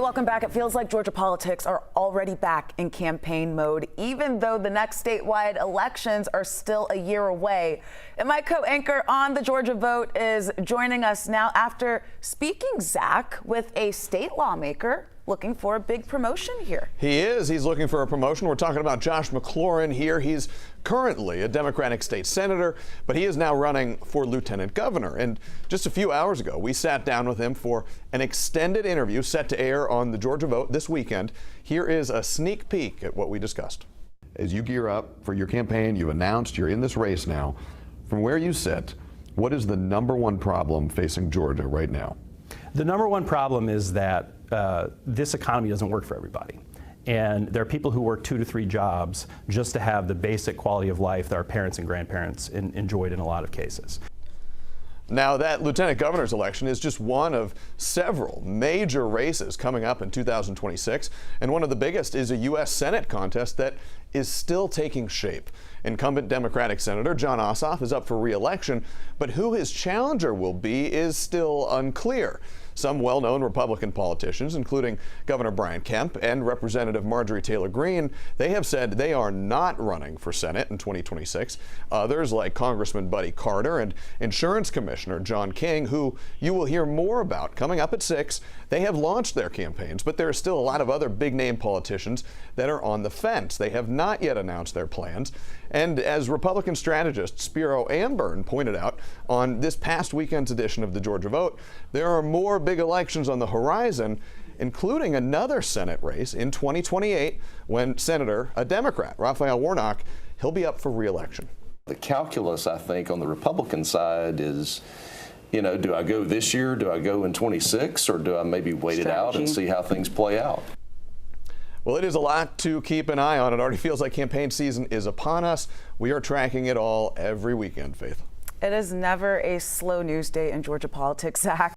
Welcome back. It feels like Georgia politics are already back in campaign mode, even though the next statewide elections are still a year away. And my co-anchor on the Georgia Vote is joining us now after speaking, Zach, with a state lawmaker looking for a big promotion here. He is. He's looking for a promotion. We're talking about Josh McLarin here. He's currently a Democratic state senator, but he is now running for lieutenant governor. And just a few hours ago, we sat down with him for an extended interview set to air on the Georgia Vote this weekend. Here is a sneak peek at what we discussed. As you gear up for your campaign, you've announced you're in this race now. From where you sit, what is the #1 problem facing Georgia right now? The #1 problem is that this economy doesn't work for everybody. And there are people who work 2 to 3 jobs just to have the basic quality of life that our parents and grandparents enjoyed in a lot of cases. Now, that lieutenant governor's election is just one of several major races coming up in 2026, and one of the biggest is a U.S. Senate contest that is still taking shape. Incumbent Democratic Senator Jon Ossoff is up for re-election, but who his challenger will be is still unclear. Some well-known Republican politicians, including Governor Brian Kemp and Representative Marjorie Taylor Greene, they have said they are not running for Senate in 2026. Others, like Congressman Buddy Carter and Insurance Commissioner John King, who you will hear more about coming up at 6, they have launched their campaigns, but there are still a lot of other big-name politicians that are on the fence. They have not yet announced their plans. And as Republican strategist Spiro Amburn pointed out on this past weekend's edition of the Georgia Vote, there are more big elections on the horizon, including another Senate race in 2028 when a Democrat, Raphael Warnock, he'll be up for re-election. The calculus, I think, on the Republican side is, you know, do I go this year, do I go in 26, or do I maybe wait it out and see how things play out? Well, it is a lot to keep an eye on. It already feels like campaign season is upon us. We are tracking it all every weekend, Faith. It is never a slow news day in Georgia politics, Zach.